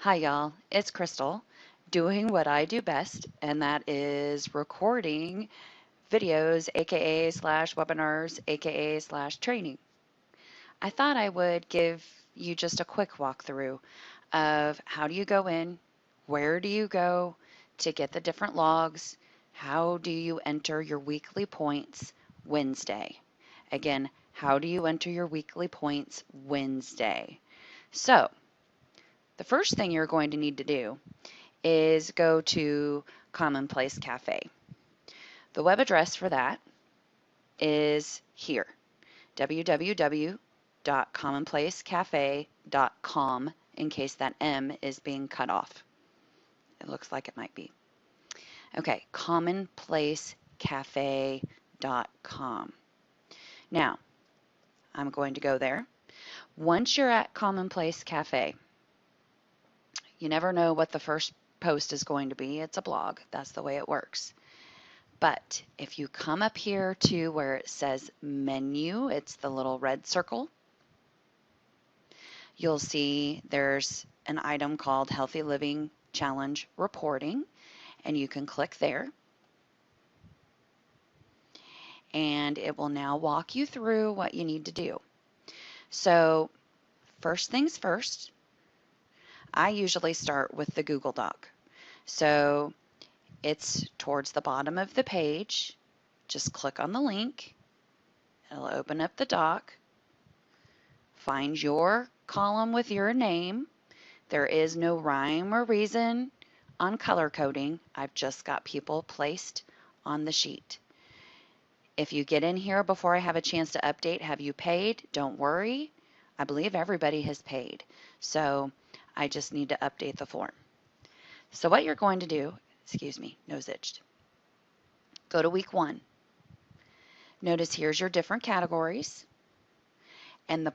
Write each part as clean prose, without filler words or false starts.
Hi, y'all. It's Crystal doing what I do best, and that is recording videos, aka slash webinars, aka slash training. I thought I would give you just a quick walkthrough of how do you go in, where do you go to get the different logs, how do you enter your weekly points Wednesday. Again, how do you enter your weekly points Wednesday? So, the first thing you're going to need to do is go to Commonplace Cafe. The web address for that is here, www.commonplacecafe.com, in case that M is being cut off. It looks like it might be. Okay, commonplacecafe.com. Now, I'm going to go there. Once you're at Commonplace Cafe, you never know what the first post is going to be. It's a blog. That's the way it works. But if you come up here to where it says menu, it's the little red circle, you'll see there's an item called Healthy Living Challenge Reporting, and you can click there. And it will now walk you through what you need to do. So, first things first, I usually start with the Google Doc. So, it's towards the bottom of the page. Just click on the link. It'll open up the doc. Find your column with your name. There is no rhyme or reason on color coding. I've just got people placed on the sheet. If you get in here before I have a chance to update, have you paid? Don't worry. I believe everybody has paid. So I just need to update the form. So what you're going to do, excuse me, nose itched. Go to week 1. Notice here's your different categories, and the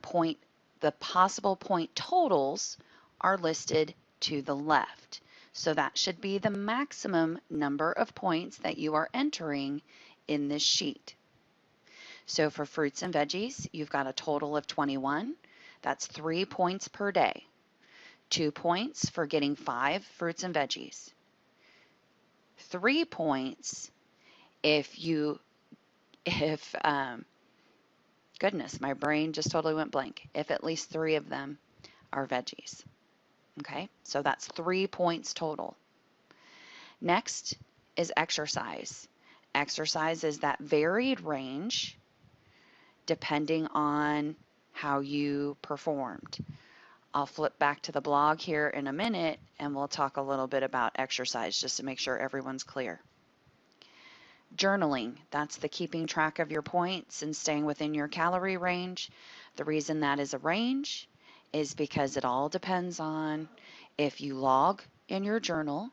possible point totals are listed to the left. So that should be the maximum number of points that you are entering in this sheet. So for fruits and veggies, you've got a total of 21. That's 3 points per day. 2 points for getting 5 fruits and veggies. 3 points goodness, my brain just totally went blank. If at least 3 of them are veggies. Okay, so that's 3 points total. Next is exercise. Exercise is that varied range depending on how you performed. I'll flip back to the blog here in a minute and we'll talk a little bit about exercise just to make sure everyone's clear. Journaling, that's the keeping track of your points and staying within your calorie range. The reason that is a range is because it all depends on if you log in your journal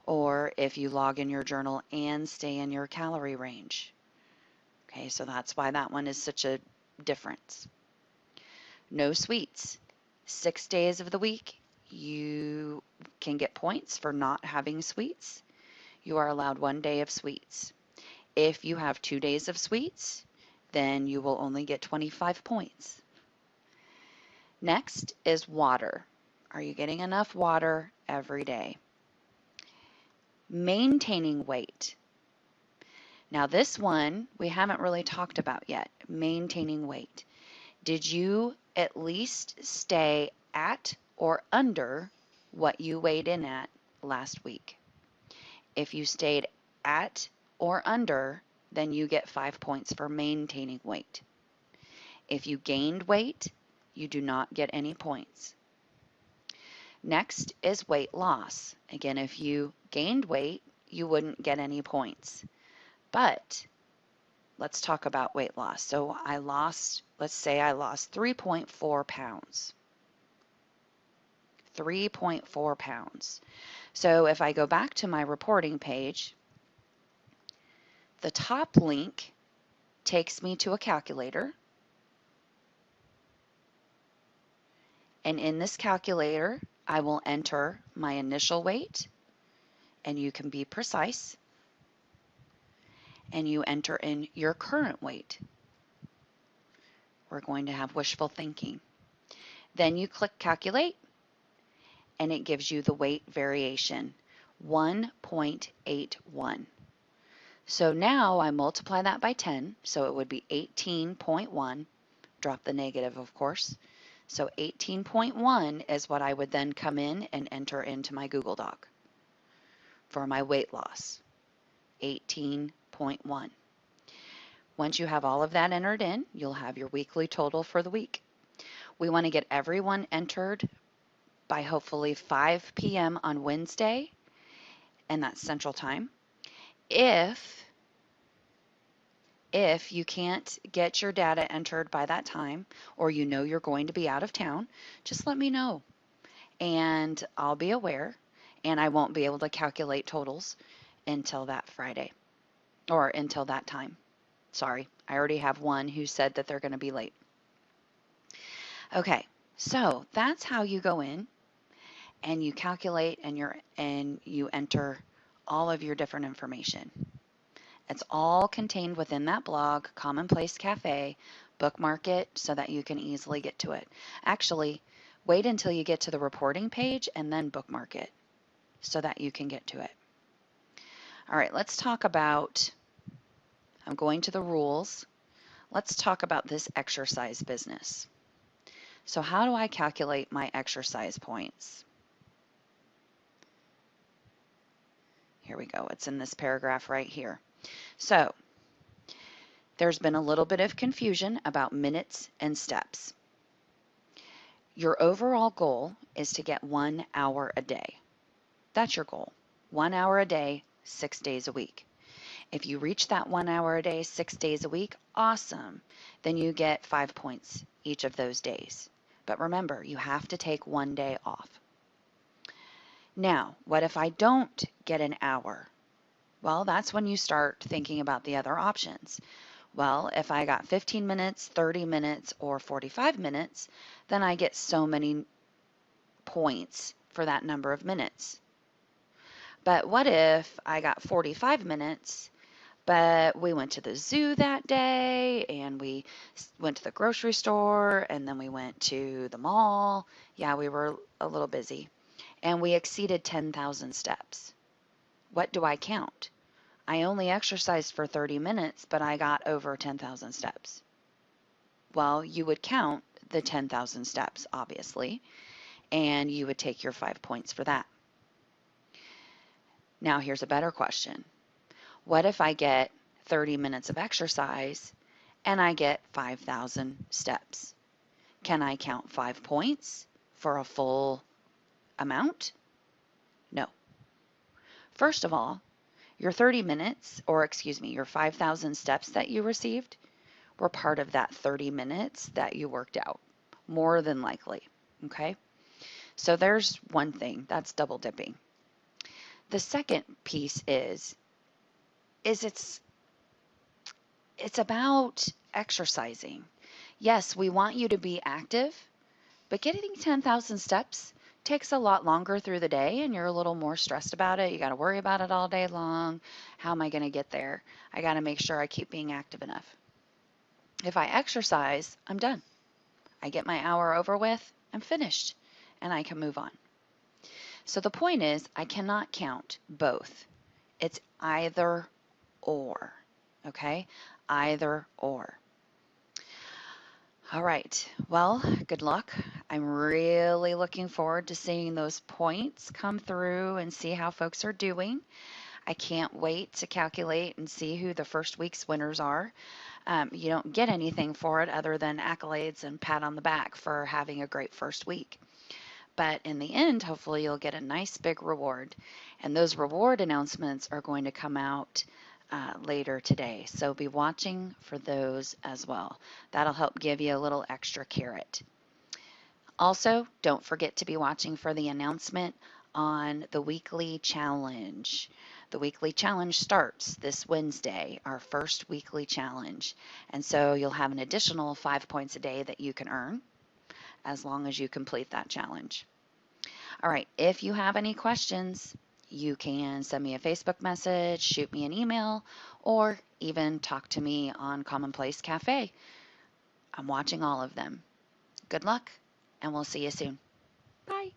or if you log in your journal and stay in your calorie range. Okay, so that's why that one is such a difference. No sweets. 6 days of the week, you can get points for not having sweets. You are allowed 1 day of sweets. If you have 2 days of sweets, then you will only get 25 points. Next is water. Are you getting enough water every day? Maintaining weight. Now this one we haven't really talked about yet. Maintaining weight. Did you at least stay at or under what you weighed in at last week? If you stayed at or under, then you get 5 points for maintaining weight. If you gained weight, you do not get any points. Next is weight loss. Again, if you gained weight, you wouldn't get any points. But let's talk about weight loss. So let's say I lost 3.4 pounds. 3.4 pounds. So if I go back to my reporting page, the top link takes me to a calculator. And in this calculator, I will enter my initial weight, and you can be precise, and you enter in your current weight. We're going to have wishful thinking. Then you click calculate, and it gives you the weight variation, 1.81. So now I multiply that by 10, so it would be 18.1, drop the negative, of course. So 18.1 is what I would then come in and enter into my Google Doc for my weight loss, 18.1. Once you have all of that entered in, you'll have your weekly total for the week. We want to get everyone entered by hopefully 5 p.m. on Wednesday, and that's Central Time. If you can't get your data entered by that time, or you know you're going to be out of town, just let me know, and I'll be aware, and I won't be able to calculate totals until that Friday, or until that time. Sorry, I already have one who said that they're going to be late. Okay, so that's how you go in and you calculate and you enter all of your different information. It's all contained within that blog, Commonplace Cafe. Bookmark it so that you can easily get to it. Actually, wait until you get to the reporting page and then bookmark it so that you can get to it. All right, let's talk about, I'm going to the rules. Let's talk about this exercise business. So how do I calculate my exercise points? Here we go. It's in this paragraph right here. So there's been a little bit of confusion about minutes and steps. Your overall goal is to get 1 hour a day. That's your goal. 1 hour a day, 6 days a week. If you reach that 1 hour a day, 6 days a week, awesome. Then you get 5 points each of those days. But remember, you have to take 1 day off. Now, what if I don't get an hour? Well, that's when you start thinking about the other options. Well, if I got 15 minutes, 30 minutes, or 45 minutes, then I get so many points for that number of minutes. But what if I got 45 minutes, but we went to the zoo that day, and we went to the grocery store, and then we went to the mall. Yeah, we were a little busy. And we exceeded 10,000 steps. What do I count? I only exercised for 30 minutes, but I got over 10,000 steps. Well, you would count the 10,000 steps, obviously, and you would take your 5 points for that. Now, here's a better question. What if I get 30 minutes of exercise and I get 5,000 steps? Can I count 5 points for a full amount? No. First of all, your 30 minutes, or excuse me, your 5,000 steps that you received were part of that 30 minutes that you worked out, more than likely, okay? So there's one thing, that's double dipping. The second piece is it's about exercising. Yes, we want you to be active, but getting 10,000 steps takes a lot longer through the day, and you're a little more stressed about it. You got to worry about it all day long. How am I going to get there? I got to make sure I keep being active enough. If I exercise, I'm done. I get my hour over with, I'm finished, and I can move on. So the point is, I cannot count both. It's either or, okay? Either or. All right, well, good luck. I'm really looking forward to seeing those points come through and see how folks are doing. I can't wait to calculate and see who the first week's winners are. You don't get anything for it other than accolades and pat on the back for having a great first week. But in the end, hopefully you'll get a nice big reward. And those reward announcements are going to come out later today. So be watching for those as well. That'll help give you a little extra carrot. Also, don't forget to be watching for the announcement on the weekly challenge. The weekly challenge starts this Wednesday, our first weekly challenge. And so you'll have an additional 5 points a day that you can earn as long as you complete that challenge. All right, if you have any questions, you can send me a Facebook message, shoot me an email, or even talk to me on Commonplace Cafe. I'm watching all of them. Good luck, and we'll see you soon. Bye.